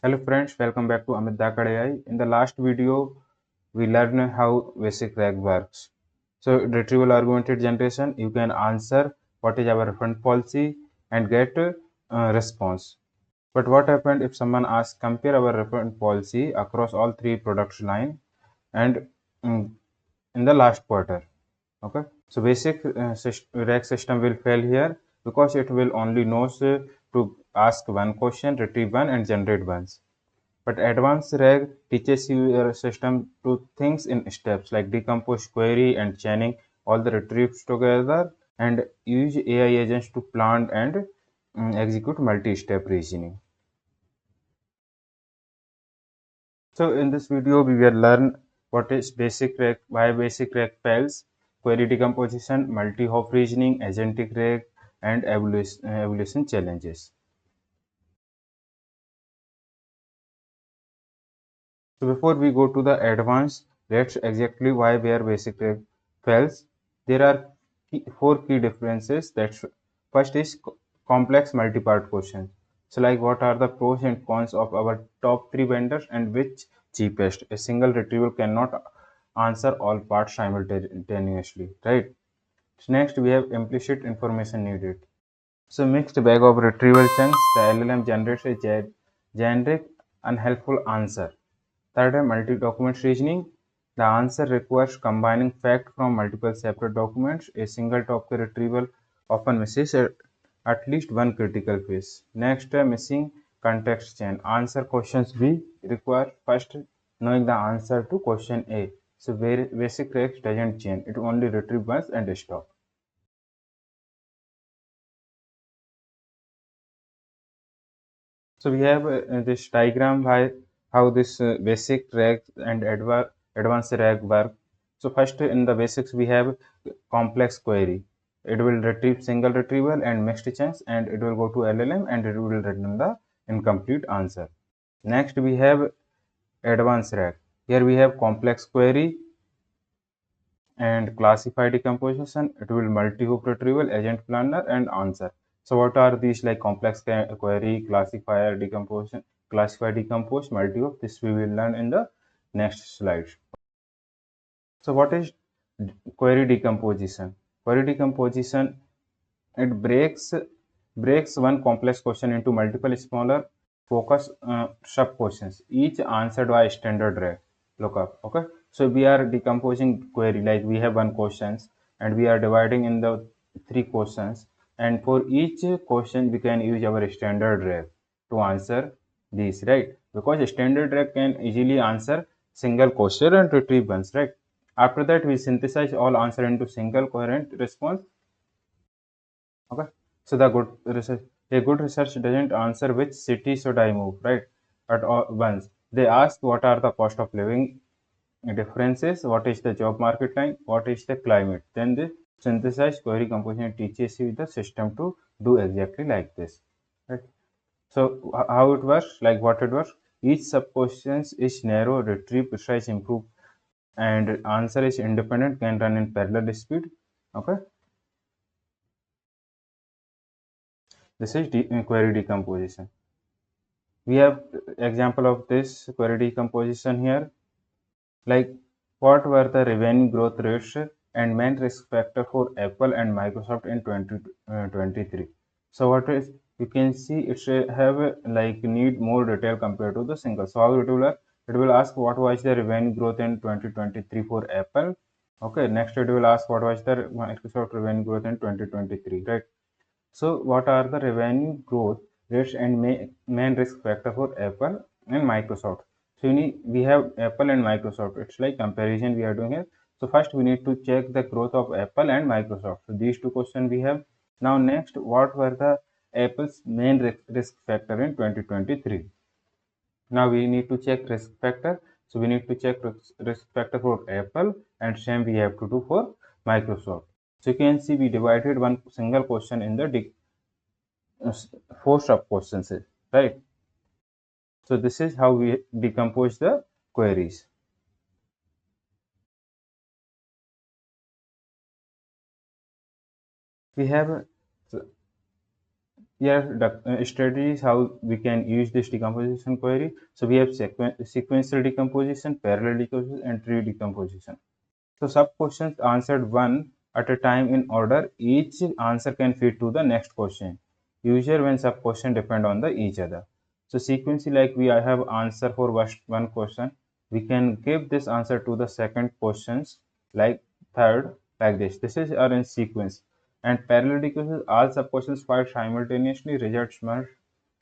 Hello friends, welcome back to Amit Dhakad AI. In the last video, we learned how basic RAG works. So retrieval augmented generation, you can answer what is our refund policy and get a response. But what happened if someone asks compare our refund policy across all three product line and in the last quarter? Okay, so basic RAG system will fail here because it will only knows to ask one question, retrieve one, and generate ones. But advanced RAG teaches you your system to things in steps like decompose query and chaining all the retrieves together and use AI agents to plan and execute multi-step reasoning. So in this video, we will learn what is basic RAG, why basic RAG fails, query decomposition, multi-hop reasoning, agentic RAG, and evolution challenges. So before we go to the advanced, let's exactly why where basic RAG fails. There are four key differences. First is complex multi-part questions. So like what are the pros and cons of our top three vendors and which cheapest? A single retrieval cannot answer all parts simultaneously, right? So next we have implicit information needed. So mixed bag of retrieval chunks, the LLM generates a generic, unhelpful answer. Third, multi-document reasoning. The answer requires combining facts from multiple separate documents. A single topic retrieval often misses at least one critical phase. Next, missing context chain. Answer questions B require first knowing the answer to question A. So basic RAG doesn't chain. It only retrieve once and stop. So we have this diagram by how this basic RAG and advanced RAG work. So first in the basics we have complex query. It will retrieve single retrieval and mixed chunks and it will go to LLM and it will return the incomplete answer. Next we have advanced RAG. Here we have complex query and classify decomposition. It will multi-hoop retrieval, agent planner, and answer. So what are these like complex query, classifier, decomposition, classify, decompose, multi-hoop? This we will learn in the next slide. So what is query decomposition? Query decomposition, it breaks one complex question into multiple smaller focus sub questions, each answered by standard RAG lookup. Okay, so we are decomposing query like we have one questions and we are dividing in the three questions, and for each question we can use our standard RAG to answer these, right? Because standard RAG can easily answer single question and retrieve ones, right? After that we synthesize all answer into single coherent response. Okay, so a good research doesn't answer which city should I move, right? At all once. They ask what are the cost of living differences, what is the job market line, what is the climate. Then they synthesize query composition teaches you the system to do exactly like this, right? So how it works, like what it works, each sub questions is narrow, retrieve, precise, improve, and answer is independent, can run in parallel speed. Okay, this is query decomposition. We have example of this query decomposition here, like what were the revenue growth rates and main risk factor for Apple and Microsoft in 2023. So what is, you can see it should have like need more detail compared to the single. So how it will work, it will ask what was the revenue growth in 2023 for Apple. Okay, next it will ask what was the Microsoft revenue growth in 2023, right? So what are the revenue growth rates and main risk factor for Apple and Microsoft? So we have Apple and Microsoft. It's like comparison we are doing here. So first we need to check the growth of Apple and Microsoft. So these two questions we have. Now next, what were the Apple's main risk factor in 2023? Now we need to check risk factor. So we need to check risk factor for Apple and same we have to do for Microsoft. So you can see we divided one single question in the four sub questions, right? So this is how we decompose the queries. We have Here the strategies how we can use this decomposition query. So we have sequential decomposition, parallel decomposition, and tree decomposition. So sub questions answered one at a time in order. Each answer can fit to the next question. Usually when sub question depend on the each other. So sequentially, like we have answer for one question, we can give this answer to the second questions, like third, like this. This is are in sequence. And parallel decomposition, all sub questions fire simultaneously, results merge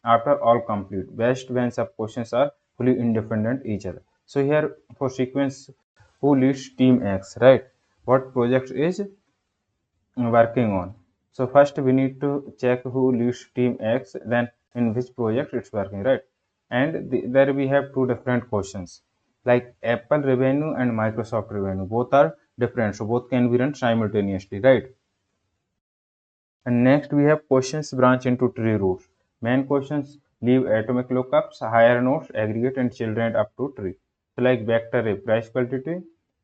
after all complete. Best when sub questions are fully independent each other. So here for sequence, who leads team X, right? What project is working on. So first we need to check who leads team X, then in which project it's working, right? And there we have two different questions, like Apple revenue and Microsoft revenue. Both are different, so both can be run simultaneously, right? And next we have questions branch into tree roots. Main questions leave atomic lookups, higher nodes, aggregate and children up to tree. So like vector A, price quantity,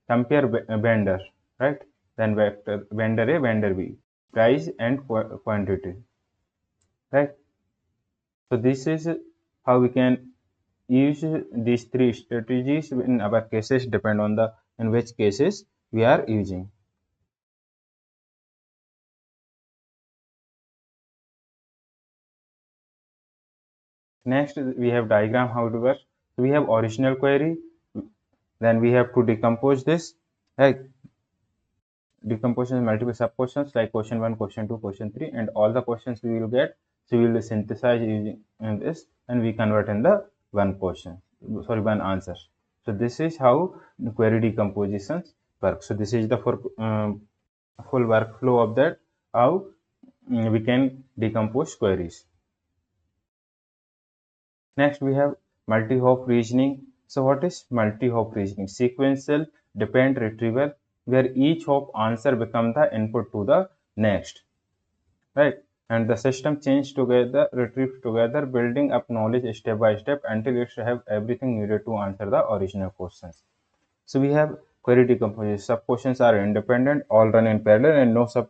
compare vendor, right? Then vector vendor A, vendor B, price and quantity, right? So this is how we can use these three strategies in our cases, depend on the in which cases we are using. Next, we have diagram how it works. So we have original query, then we have to decompose this, right? Decomposition multiple sub questions like question 1, question 2, question 3, and all the questions we will get. So we will synthesize using this, and we convert in the one question, sorry, one answer. So this is how the query decompositions work. So this is the full workflow of that, how we can decompose queries. Next, we have multi-hop reasoning. So what is multi-hop reasoning? Sequential depend retrieval, where each hop answer become the input to the next, right? And the system change together, retrieve together, building up knowledge step by step until it have everything needed to answer the original questions. So we have query decomposition. Sub questions are independent, all run in parallel, and no sub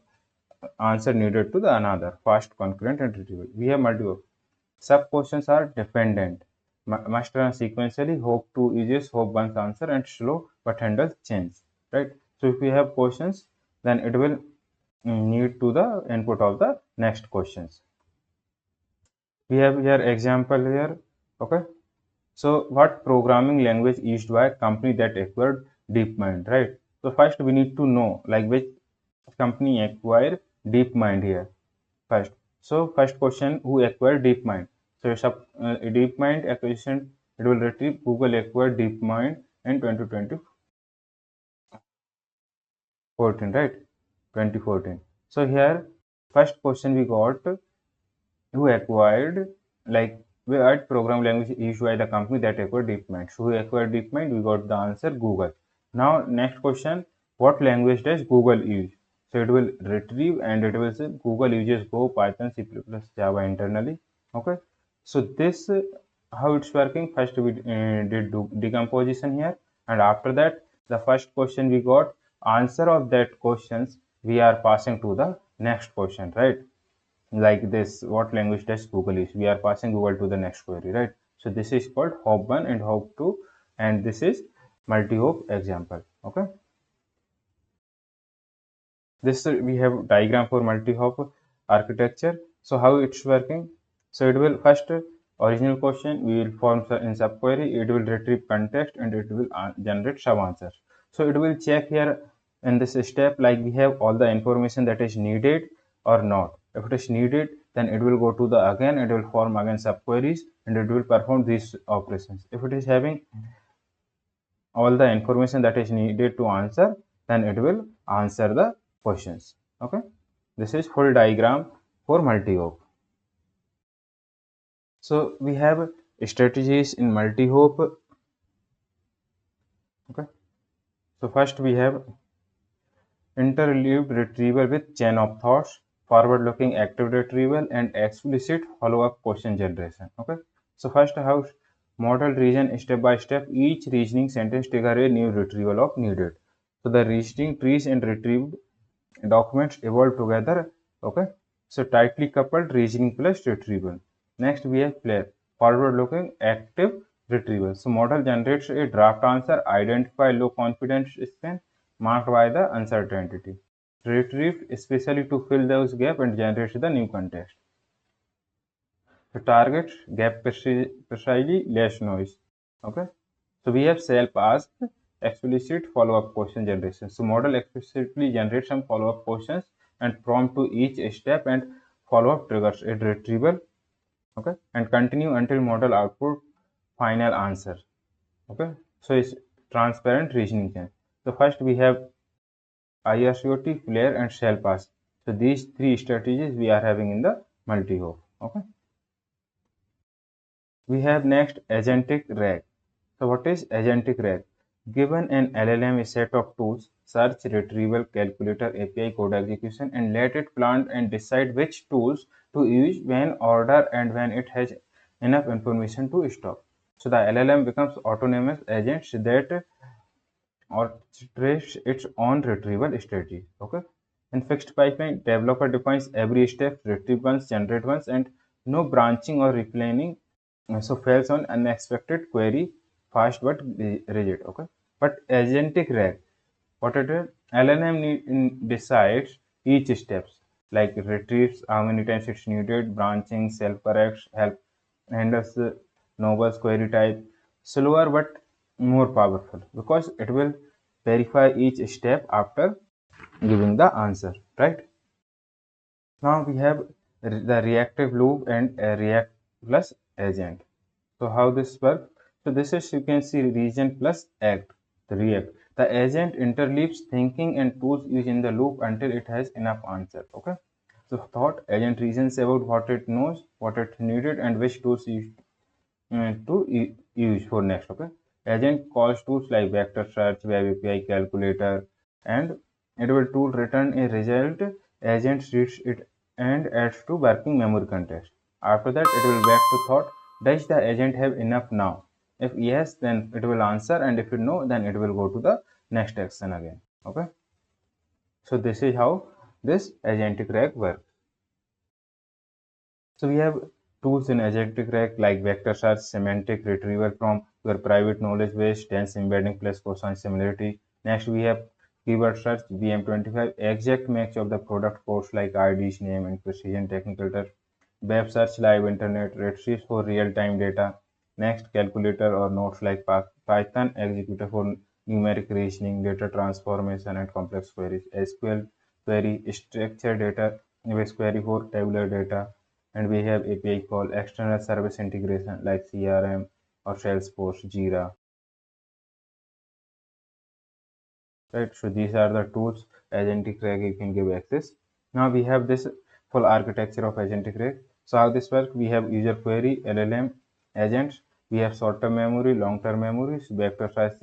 answer needed to the another. Fast, concurrent, and retrieval. We have multi-hop. Sub-questions are dependent. Must run sequentially, hope 2 uses hope 1's answer, and slow but handles change. Right? So if we have questions, then it will need to the input of the next questions. We have here example here. Okay. So what programming language used by a company that acquired DeepMind, right? So first we need to know like which company acquired DeepMind here. First. So first question, who acquired DeepMind? So DeepMind acquisition, it will retrieve Google acquired DeepMind in 2014, right? 2014. So here first question we got, who acquired, like what program language used by the company that acquired DeepMind. So who acquired DeepMind? We got the answer Google. Now next question, what language does Google use? So it will retrieve and it will say Google uses Go, Python, C++, Java internally. Okay. So this how it's working. First we did decomposition here, and after that the first question we got answer of that questions we are passing to the next question, right? Like this, what language does Google use? We are passing Google to the next query, right? So this is called hop 1 and hop 2, and this is multi-hop example. Okay. This we have diagram for multi-hop architecture. So how it's working? So it will first original question we will form in subquery. It will retrieve context and it will generate sub answers. So it will check here in this step like we have all the information that is needed or not. If it is needed, then it will go to the again. It will form again subqueries and it will perform these operations. If it is having all the information that is needed to answer, then it will answer the questions. Okay, this is full diagram for multi-hop. So we have strategies in multi-hop. Okay, so first we have interleaved retrieval with chain of thoughts, forward-looking active retrieval, and explicit follow-up question generation. Okay, so first how model reason step by step, each reasoning sentence trigger a new retrieval of needed. So the reasoning trees and retrieved documents evolve together. Okay, So tightly coupled reasoning plus retrieval. Next we have player, forward-looking active retrieval. So model generates a draft answer, identify low confidence span marked by the uncertainty. Retrieved especially to fill those gaps and generate the new context. So target gap precisely less noise. Okay. So we have self-asked explicit follow-up question generation. So model explicitly generates some follow-up questions and prompt to each step and follow-up triggers a retrieval. Okay, and continue until model output final answer. Okay, so it's transparent reasoning chain. So first we have IRCoT, flare, and shell pass. So these three strategies we are having in the multi-hop. Okay, we have next Agentic RAG. So what is Agentic RAG? Given an LLM a set of tools, search, retrieval, calculator, API, code execution, and let it plan and decide which tools to use, when order, and when it has enough information to stop. So the LLM becomes autonomous agents that orchestrates its own retrieval strategy. Okay. In fixed pipeline, developer defines every step, retrieve once, generate once, and no branching or replanning. So fails on unexpected query, fast but rigid. Okay. But agentic RAG, what it is, decides each steps, like retrieves how many times it's needed, branching, self corrects, help handles novel query type, slower but more powerful because it will verify each step after giving the answer, right? Now we have the reactive loop and a react plus agent. So how this works? So this is, you can see, region plus act, the react. The agent interleaves thinking and tools used in the loop until it has enough answer. Okay. So thought agent reasons about what it knows, what it needed, and which tools to use for next. Okay. Agent calls tools like vector search, web API, calculator, and it will tool return a result. Agent reads it and adds to working memory context. After that, it will back to thought. Does the agent have enough now? If yes, then it will answer, and if it no, then it will go to the next action again. Okay. So this is how this agentic RAG works. So we have tools in Agentic RAG like vector search, semantic retrieval from your private knowledge base, dense embedding plus cosine similarity. Next we have keyword search, BM25, exact match of the product codes like IDs, name, and precision technical terms. Web search, live internet, retrieves for real-time data. Next, calculator or nodes like Python, executor for numeric reasoning, data transformation, and complex queries. SQL query, structured data, base query for tabular data, and we have API call external service integration like CRM or Salesforce, Jira. Right, so these are the tools Agentic RAG you can give access. Now we have this full architecture of Agentic RAG. So how this works? We have user query, LLM, agents. We have short-term memory, long-term memories, vector size.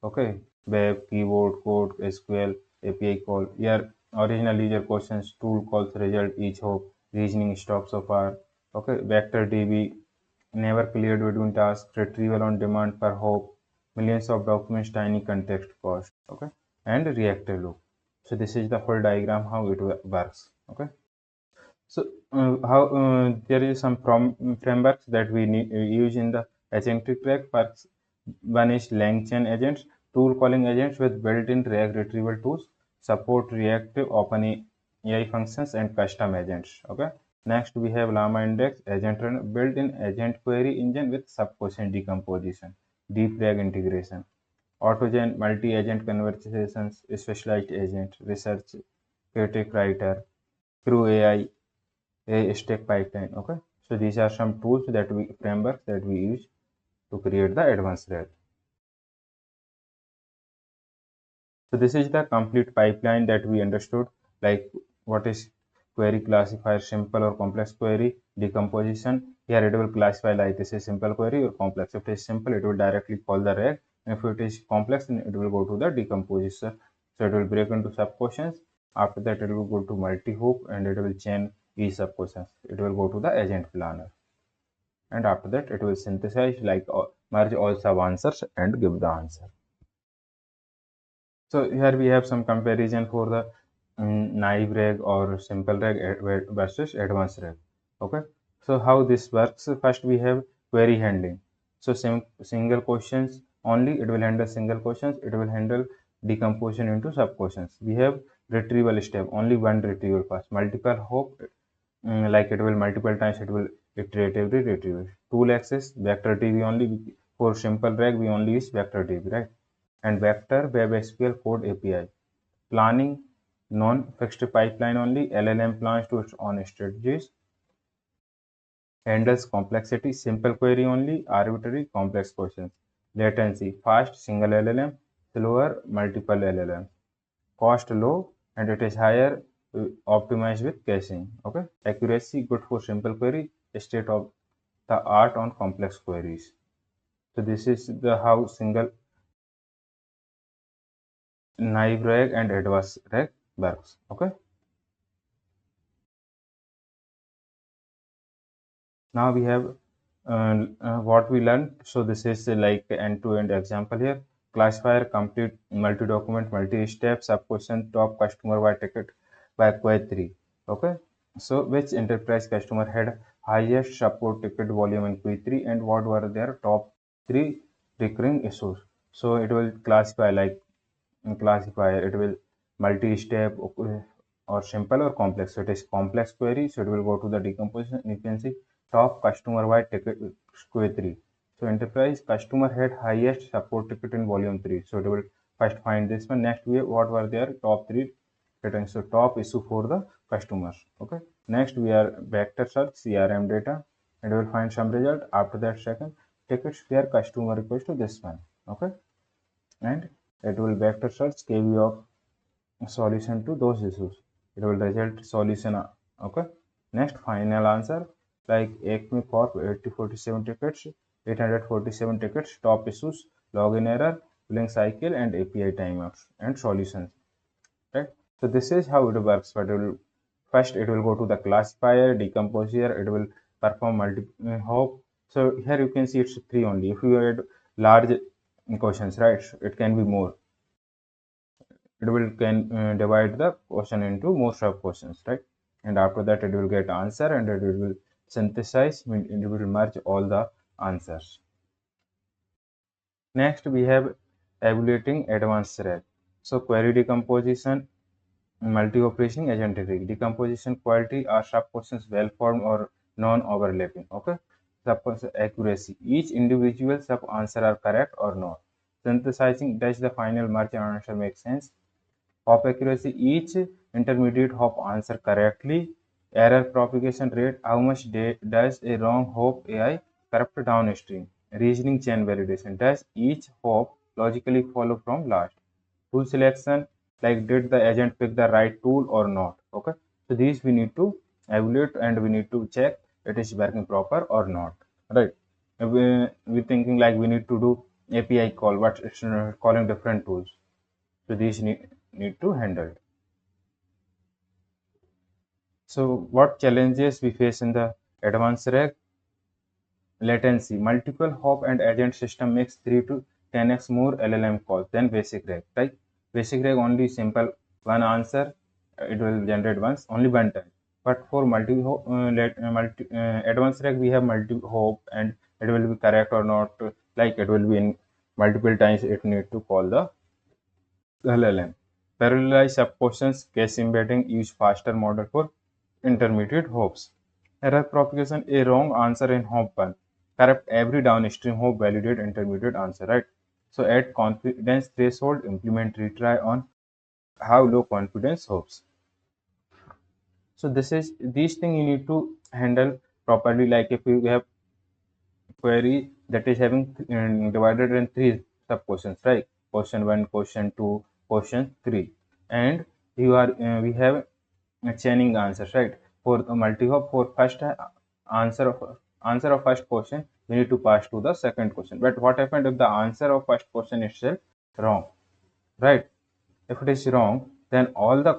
Okay, web, keyboard, code, SQL, API call. Here, original user questions, tool calls, result, each hop, reasoning stop so far. Okay, vector DB, never cleared between tasks, retrieval on demand per hop, millions of documents, tiny context cost. Okay, and reactive loop. So this is the full diagram how it works. Okay. So how there is some frameworks that we use in the agentic RAG. First one is LangChain agents, tool calling agents with built-in RAG retrieval tools, support reactive open AI functions and custom agents. Okay. Next we have Llama Index agent run, built-in agent query engine with sub-question decomposition, deep RAG integration. Autogen, multi-agent conversations, specialized agent, research, critic writer, crew AI, a stack pipeline. Okay, so these are some tools that we frameworks that we use to create the advanced RAG. So this is the complete pipeline that we understood, like what is query classifier, simple or complex query, decomposition. Here it will classify like this is simple query or complex. If it is simple, it will directly call the RAG. And if it is complex, then it will go to the decomposition. So it will break into sub questions. After that, it will go to multi-hoop and it will chain each sub questions. It will go to the agent planner. And after that, it will synthesize, like merge all sub answers and give the answer. So here we have some comparison for the naive rag or simple rag versus advanced rag. Okay, so how this works? First we have query handling. So single questions only, it will handle single questions, it will handle decomposition into sub questions. We have retrieval step, only one retrieval pass. Multiple hope, like it will multiple times, it will iteratively retrieve. Tool access, vector DB only. For simple rag we only use vector DB, right? And vector web SQL code API. Planning, non-fixed pipeline only. LLM plans to its own strategies. Handles complexity, simple query only. Arbitrary, complex questions. Latency, fast, single LLM. Slower, multiple LLM. Cost low, and it is higher, optimized with caching. Okay. Accuracy, good for simple query. State of the art on complex queries. So this is the how single naive rag and advanced rag works. Okay. Now we have what we learned. So this is like end-to-end example here. Classifier, complete, multi-document, multi-step, sub-question, top customer by ticket by query 3. Okay. So which enterprise customer had highest support ticket volume in Q3 and what were their top 3 recurring issues? So it will classify like classifier, it will multi-step or simple or complex. So it is complex query, so it will go to the decomposition. You can see top customer wide ticket query 3. So enterprise customer had highest support ticket in volume 3. So it will first find this one. Next we have what were their top 3 returns. So top issue for the customers. Okay. Next we are vector search CRM data and we will find some result. After that second tickets where customer request to this one. Okay. And it will vector search KV of solution to those issues. It will result solution. Okay. Next final answer like Acme Corp 8047 tickets, 847 tickets, top issues, login error, billing cycle, and API timeouts and solutions. Right. So this is how it works. But it will first it will go to the classifier, decomposer. It will perform multi hop. So here you can see it's 3 only. If you add large questions, right, it can be more. It will can divide the question into more sub questions, right? And after that it will get answer and it will synthesize, it will merge all the answers. Next we have evaluating advanced RAG. So query decomposition, multi-operation, agentic RAG. Decomposition quality, are sub questions well formed or non-overlapping? Okay. Sub accuracy, each individual sub answer are correct or not? Synthesizing, does the final merge answer make sense? Hop accuracy, each intermediate hop answer correctly. Error propagation rate, how much does a wrong hop AI corrupt downstream? Reasoning chain validation, does each hop logically follow from last? Tool selection, like did the agent pick the right tool or not? Okay, so these we need to evaluate and we need to check it is working proper or not, right? We thinking like we need to do API call, but it's calling different tools. So these need to handle. So what challenges we face in the advanced RAG? Latency. Multiple hop and agent system makes 3 to 10x more LLM calls than basic RAG. Right? Basic RAG only simple one answer. It will generate once, only one time. But for advanced RAG, we have multi hop and it will be correct or not. Like it will be in multiple times. It need to call the LLM. Parallelize subquestions, case embedding, use faster model for intermediate hops. Error propagation, a wrong answer in hop 1. Correct every downstream hop, validate intermediate answer, right? So add confidence threshold, implement retry on how low confidence hops. So this is these things you need to handle properly. Like if you have query that is having divided in 3 sub questions, right? Question 1, question 2, question 3, and you are we have chaining answers, right? For a multi-hop, for first answer of first question, we need to pass to the second question. But what happened if the answer of first question itself wrong, right? If it is wrong, then all the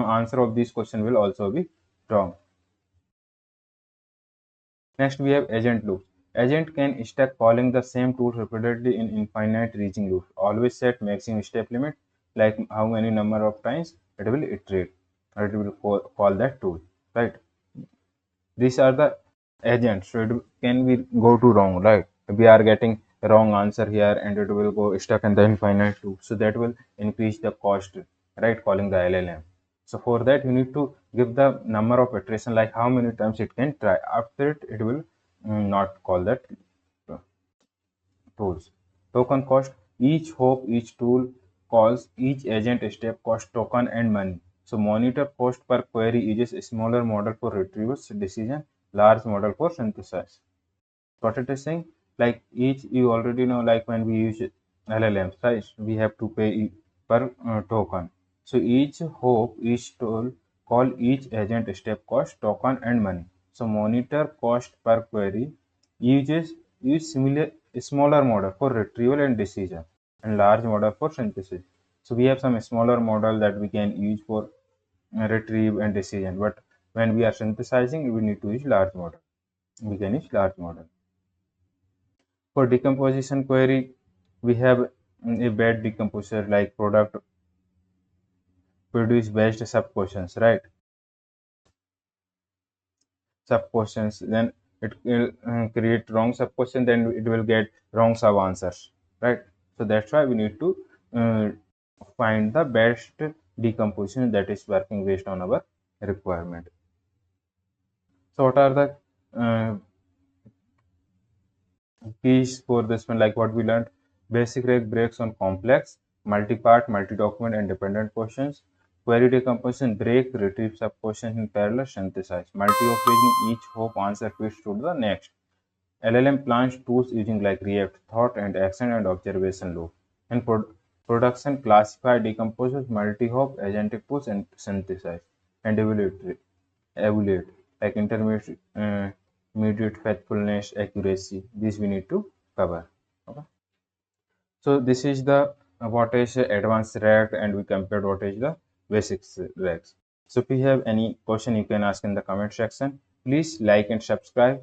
answer of this question will also be wrong. Next, we have agent loops. Agent can stack calling the same tool repeatedly in infinite reaching loops. Always set maximum step limit, like how many number of times it will iterate. it will call that tool, right? These are the agents. So it can we go to wrong, right? We are getting wrong answer here and it will go stuck in the infinite loop. So that will increase the cost, right? Calling the LLM. So for that you need to give the number of iteration, like how many times it can try. After it, it will not call that tools. Token cost, each hope, each tool calls each agent step cost token and money. So monitor cost per query uses a smaller model for retrievals decision, large model for synthesis. What it is saying, like each, you already know, like when we use LLMs, right? We have to pay per token. So each hope, each tool call each agent step cost token and money. So monitor cost per query uses use similar smaller model for retrieval and decision, and large model for synthesis. So we have some smaller model that we can use for retrieve and decision, but when we are synthesizing, we need to use large model. We can use large model. For decomposition query, we have a bad decomposer like product produce based sub questions, right? Sub questions, then it will create wrong sub question, then it will get wrong sub answers, right? So that's why we need to uh, find the best decomposition that is working based on our requirement. So what are the keys for this one? Like what we learned, basic reg breaks on complex multi-part, multi-document and dependent questions. Query decomposition, break, retrieve sub questions in parallel, synthesize. Multi-op reasoning, each hope answer fits to the next. LLM plans tools using like React, thought and action and observation loop. And production, classify, decomposes, multi-hop, agentic push and synthesize. And evaluate, like intermediate, immediate faithfulness, accuracy. These we need to cover. Okay. So this is the what is advanced React, and we compared what is the basics React. So if you have any question, you can ask in the comment section. Please like and subscribe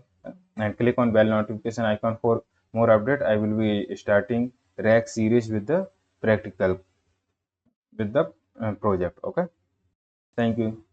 and click on bell notification icon for more update. I will be starting React series with the practical with the project. Okay. Thank you.